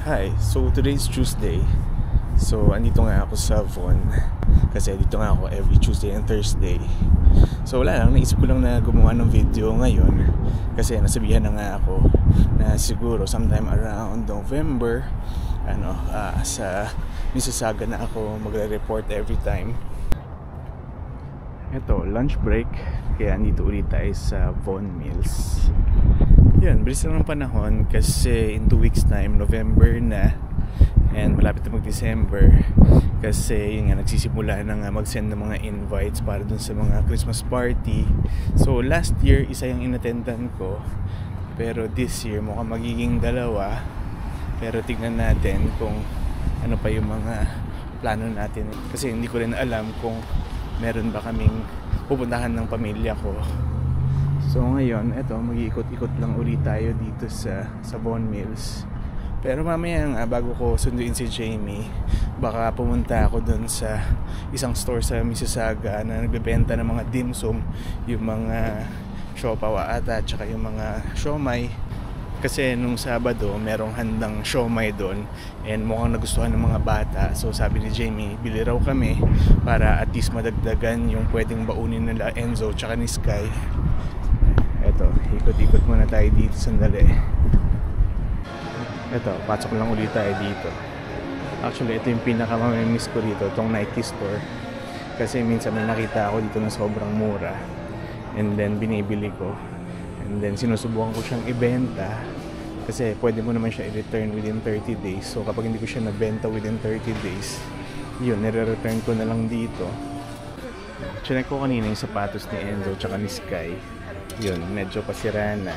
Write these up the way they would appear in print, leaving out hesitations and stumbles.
Hi, so today's Tuesday. So andito nga ako sa Von kasi dito nga ako every Tuesday and Thursday. So wala lang, naisip ko lang na gumawa ng video ngayon kasi nasabihan na nga ako na siguro sometime around November sa Mississauga na ako magre-report every time. Ito, lunch break, kaya andito ulit tayo sa Von Mills. Yun, bilis lang ng panahon kasi in 2 weeks time, November na, and malapit na mag-December kasi yun nga, nagsisimula na nga mag-send ng mga invites para dun sa mga Christmas party. So last year, isa yung inattendan ko, pero this year mukhang magiging 2. Pero tignan natin kung ano pa yung mga plano natin kasi hindi ko rin alam kung meron ba kaming pupuntahan ng pamilya ko. So ngayon, eto, mag-iikot-ikot lang ulit tayo dito sa Von Mills. Pero mamaya nga, bago ko sunduin si Jamie, baka pumunta ako dun sa isang store sa Mississauga na nagbebenta ng mga dim sum, yung mga siopaw ata, tsaka yung mga siomai. Kasi nung Sabado, merong handang siomai doon and mukhang nagustuhan ng mga bata. So sabi ni Jamie, bili raw kami para at least madagdagan yung pwedeng baunin nila Enzo tsaka ni Sky. Eto, ikot-ikot muna tayo dito sandali. Eto, pasok lang ulit tayo dito. Actually, ito yung pinaka-mamimiss ko dito, itong Nike store. Kasi minsan may nakita ako dito na sobrang mura, and then binibili ko, and then sinusubukan ko siyang ibenta kasi pwede mo naman siya i-return within 30 days. So kapag hindi ko siya nabenta within 30 days, yun, nire-return ko na lang dito. Chinek ko kanina yung sapatos ni Enzo tsaka ni Sky. Yun, medyo pasira na.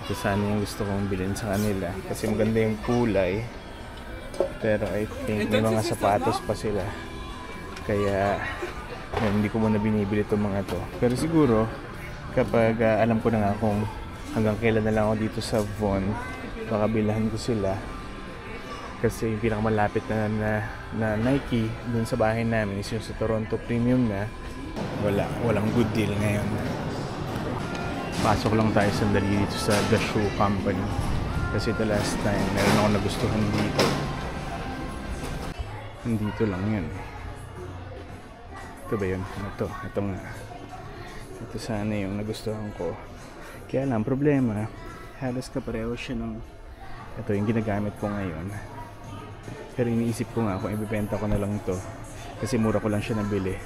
Ito sana yung gusto kong bilhin sa kanila kasi maganda yung kulay, pero I think may mga sapatos pa sila, kaya yun, hindi ko muna binibili itong mga to. Pero siguro kapag alam ko na nga kung hanggang kailan na lang ako dito sa Von, baka bilhan ko sila kasi yung pinakamalapit na Nike dun sa bahay namin is yung sa Toronto Premium na walang good deal ngayon. Pasok lang tayo sandali dito sa The Shoe Company kasi the last time meron ako nagustuhan dito. Nandito lang yun. Ito ba yun? Ito nga. Ito sana yung nagustuhan ko. Kaya lang, problema, halos kapareho siya ng ito yung ginagamit ko ngayon. Pero iniisip ko nga kung ibibenta ko na lang to kasi mura ko lang siya nabili.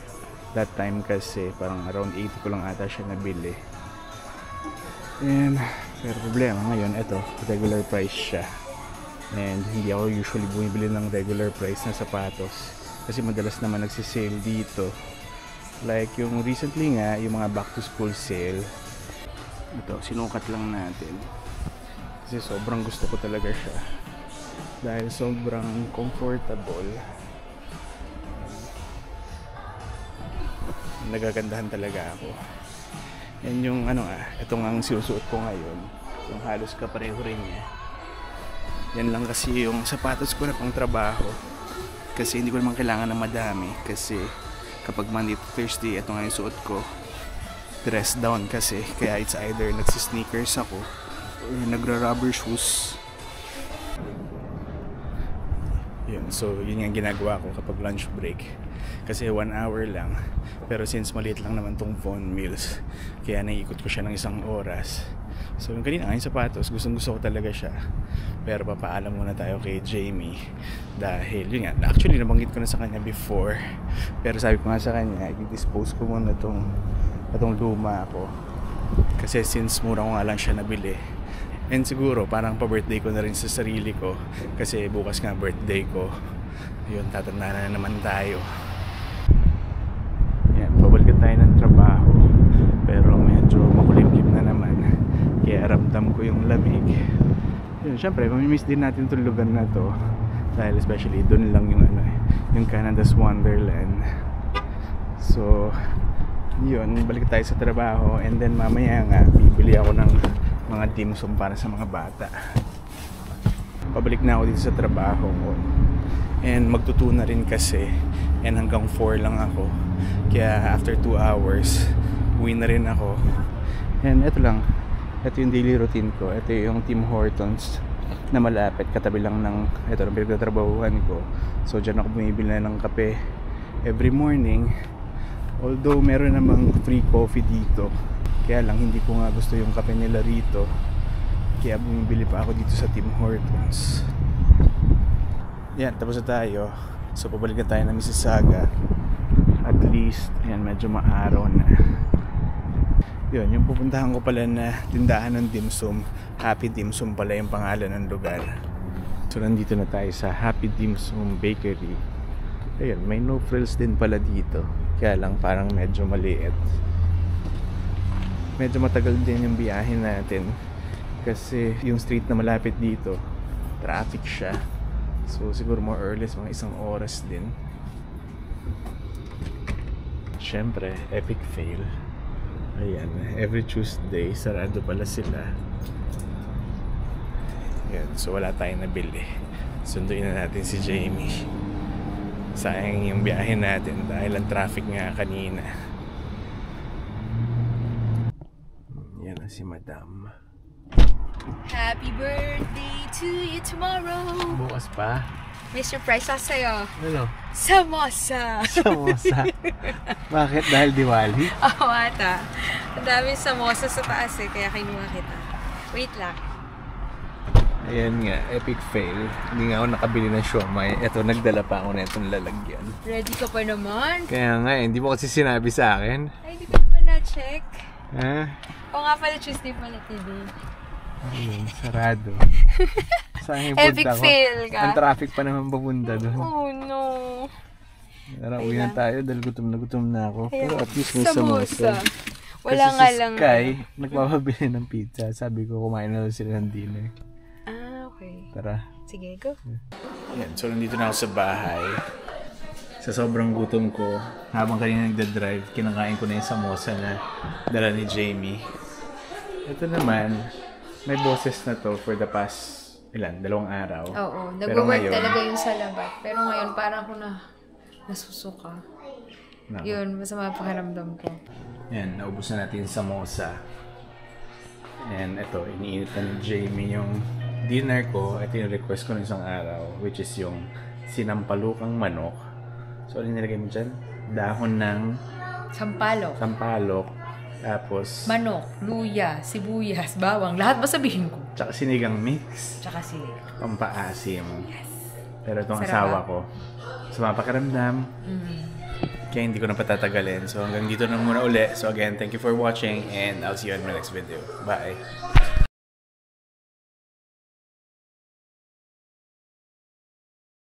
That time kasi parang around 80 ko lang ata siya nabili. And pero problema ngayon, ito regular price siya, and hindi ako usually bumibili ng regular price na sapatos kasi madalas naman nagsisale dito, like yung recently nga, yung mga back to school sale. Ito, sinukat lang natin kasi sobrang gusto ko talaga siya dahil sobrang comfortable. Nagagandahan talaga ako. Yan yung itong ang sinusuot ko ngayon, yung halos kapareho rin niya. Yan lang kasi yung sapatos ko na pang trabaho kasi hindi ko naman kailangan ng madami kasi kapag Monday to Thursday, ito nga yung suot ko, dress down kasi, kaya it's either nagsisneakers ako or nagra-rubber shoes. Yun, so yun yung ginagawa ko kapag lunch break kasi 1 hour lang, pero since maliit lang naman tong Von Mills, kaya naiikot ko siya ng 1 oras. So yung kanina yung sapatos, gustong gusto ko talaga siya, pero papaalam muna tayo kay Jamie dahil yun nga, actually nabanggit ko na sa kanya before, pero sabi ko nga sa kanya, i-dispose ko muna itong luma ko kasi since mura ko nga lang siya nabili, and siguro parang pa-birthday ko na rin sa sarili ko kasi bukas nga birthday ko. Yun, tatanda na naman tayo. Yan, pabalikan tayo ng trabaho pero medyo makulimlim na naman kaya ramdam ko yung lamig. Yun, syempre mamimiss din natin itong lugar na to dahil especially dun lang yung Canada's Wonderland. So yun, balik tayo sa trabaho, and then mamaya nga bibili ako ng mga dim sum para sa mga bata. Pabalik na ako dito sa trabaho ko, and magtutu na rin kasi, and hanggang 4 lang ako, kaya after 2 hours uwi na rin ako. And ito lang, ito yung daily routine ko. Ito yung Tim Hortons na malapit, katabi lang ng ito ng pinagtatrabahuhan ko. So dyan ako bumibili na ng kape every morning. Although meron namang free coffee dito, kaya lang hindi ko nga gusto yung kape nila rito, kaya bumibili pa ako dito sa Tim Hortons. Yan, tapos na tayo. So pabalik na tayo ng Mississauga. At least, yan, medyo maaraw na. Yun, yung pupuntahan ko pala na tindahan ng dim sum, Happy Dim Sum pala yung pangalan ng lugar. So nandito na tayo sa Happy Dim Sum Bakery. Ayun, may no frills din pala dito, kaya lang parang medyo maliit. Medyo matagal din yung biyahe natin kasi yung street na malapit dito, traffic siya. So siguro more or less mga 1 oras din. Syempre, epic fail. Ayan, every Tuesday sarado pala sila. Ayan, so wala tayong nabili. Sunduin na natin si Jamie. Sayang yung biyahe natin dahil ang traffic nga kanina. Yan na si Madam. Happy birthday to you tomorrow. Bukas pa? May surprise ako sa'yo. Ano? Samosa! Samosa? Bakit? Dahil Diwali? Oo, ata. Ang daming samosa sa taas eh, kaya kinuha kita. Wait lang. Ayan nga, epic fail. Hindi nga ako nakabili ng siomay. Eto, nagdala pa ako na itong lalagyan. Ready ka pa naman? Kaya nga, hindi mo kasi sinabi sa akin. Ay, di ko naman na-check. Ha? Oo nga pala, Tuesday pala TV. Ayun, sarado. Saan yung Epic punta ko? fail ka. Ang traffic pa naman papunta doon. Oh no. Tara, uwi na tayo dahil gutom na ako. Pero at least may Samosa. samosa. Wala kasi nga si lang. Sky, nagpapabili ng pizza. Sabi ko, kumain na sila ng dinner. Ah, okay. Tara. Sige, go. Yan, so nandito na ako sa bahay. Sa sobrang gutom ko, habang kanina nagda-drive, kinakain ko na yung samosa na dala ni Jamie. Ito naman, may boses na to for the past, 2 araw. Oo, Pero nag-work ngayon, talaga yung sa labat. Pero ngayon, parang ako nasusuka. no. Yun, masama pakiramdam ko. Yan, naubos na natin yung samosa. And ito, iniinit na ni Jamie yung dinner ko. Ito yung request ko ng isang araw, which is yung sinampalukang manok. So, ano nilagay mo dyan? Dahon ng sampalok. Tapos, Manok, luya, sibuyas, bawang, lahat ba sabihin ko? tsaka sinigang mix. Tsaka sili. Pampaasim. Yes. Pero itong Sarap asawa ba? ko, sa pakiramdam, kaya hindi ko na patatagalin. So hanggang dito na muna uli. So again, thank you for watching and I'll see you on my next video. Bye!